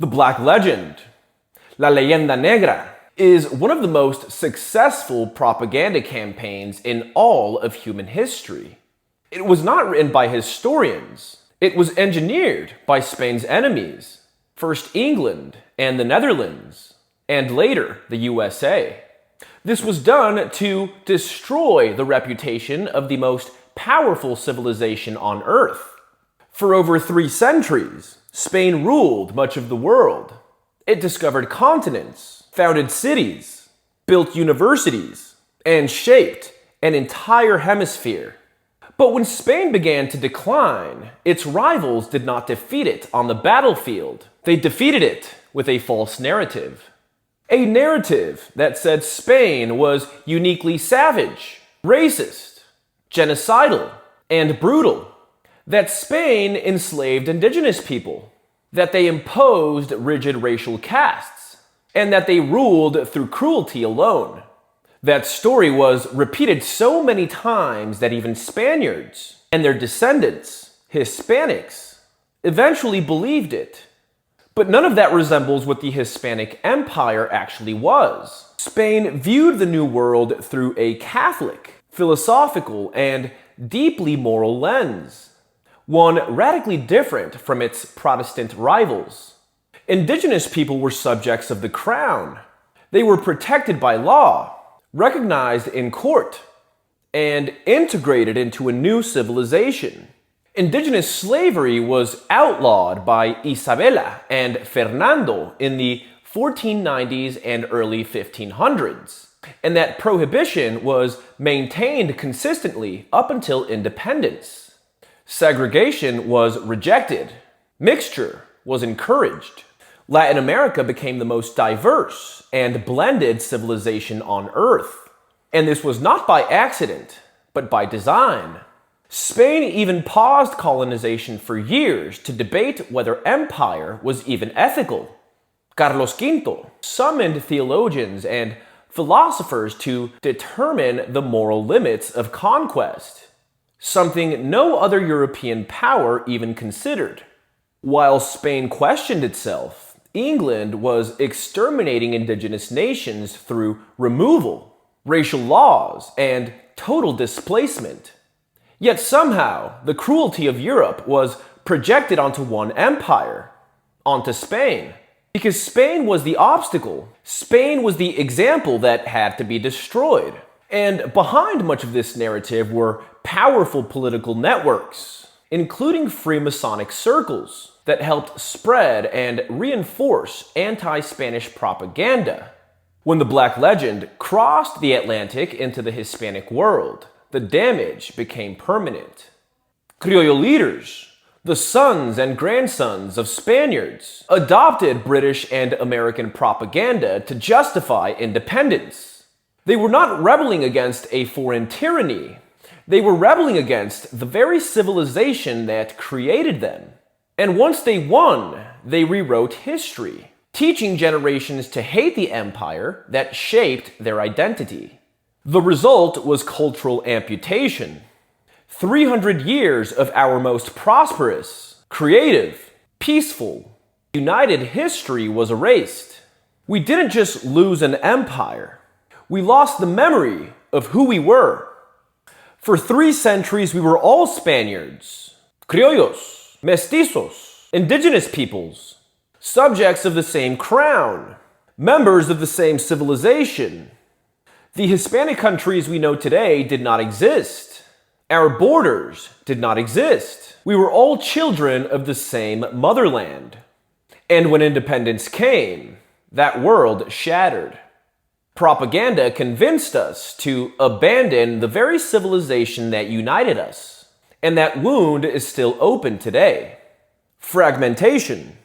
The Black Legend, La Leyenda Negra, is one of the most successful propaganda campaigns in all of human history. It was not written by historians. It was engineered by Spain's enemies, first England and the Netherlands, and later the USA. This was done to destroy the reputation of the most powerful civilization on Earth. For over 3 centuries, Spain ruled much of the world. It discovered continents, founded cities, built universities, and shaped an entire hemisphere. But when Spain began to decline, its rivals did not defeat it on the battlefield. They defeated it with a false narrative. A narrative that said Spain was uniquely savage, racist, genocidal, and brutal. That Spain enslaved indigenous people. That they imposed rigid racial castes. And that they ruled through cruelty alone. That story was repeated so many times that even Spaniards and their descendants, Hispanics, eventually believed it. But none of that resembles what the Hispanic Empire actually was. Spain viewed the New World through a Catholic, philosophical, and deeply moral lens. One radically different from its Protestant rivals. Indigenous people were subjects of the crown. They were protected by law, recognized in court, and integrated into a new civilization. Indigenous slavery was outlawed by Isabella and Fernando in the 1490s and early 1500s, and that prohibition was maintained consistently up until independence. Segregation was rejected. Mixture was encouraged. Latin America became the most diverse and blended civilization on Earth. And this was not by accident, but by design. Spain even paused colonization for years to debate whether empire was even ethical. Carlos V summoned theologians and philosophers to determine the moral limits of conquest, something no other European power even considered. While Spain questioned itself, England was exterminating indigenous nations through removal, racial laws, and total displacement. Yet somehow, the cruelty of Europe was projected onto one empire, onto Spain. Because Spain was the obstacle. Spain was the example that had to be destroyed. And behind much of this narrative were powerful political networks, including Freemasonic circles that helped spread and reinforce anti-Spanish propaganda. When the Black Legend crossed the Atlantic into the Hispanic world, the damage became permanent. Criollo leaders, the sons and grandsons of Spaniards, adopted British and American propaganda to justify independence. They were not rebelling against a foreign tyranny. They were rebelling against the very civilization that created them. And once they won, they rewrote history, teaching generations to hate the empire that shaped their identity. The result was cultural amputation. 300 years of our most prosperous, creative, peaceful, united history was erased. We didn't just lose an empire. We lost the memory of who we were. For 3 centuries, we were all Spaniards, criollos, mestizos, indigenous peoples, subjects of the same crown, members of the same civilization. The Hispanic countries we know today did not exist. Our borders did not exist. We were all children of the same motherland. And when independence came, that world shattered. Propaganda convinced us to abandon the very civilization that united us. And that wound is still open today. Fragmentation,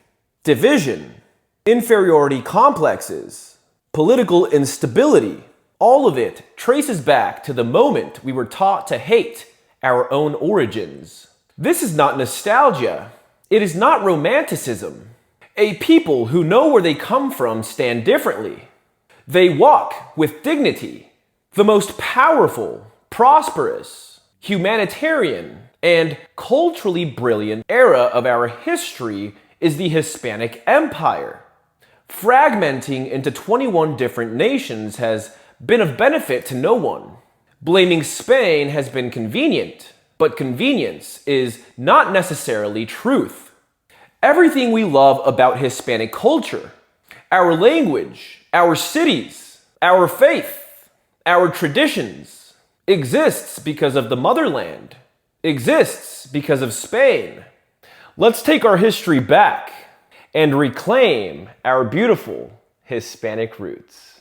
division, inferiority complexes, political instability, all of it traces back to the moment we were taught to hate our own origins. This is not nostalgia. It is not romanticism. A people who know where they come from stand differently. They walk with dignity. The most powerful, prosperous, humanitarian, and culturally brilliant era of our history is the Hispanic Empire. Fragmenting into 21 different nations has been of benefit to no one. Blaming Spain has been convenient, but convenience is not necessarily truth. Everything we love about Hispanic culture, our language, our cities, our faith, our traditions, exists because of the motherland, exists because of Spain. Let's take our history back and reclaim our beautiful Hispanic roots.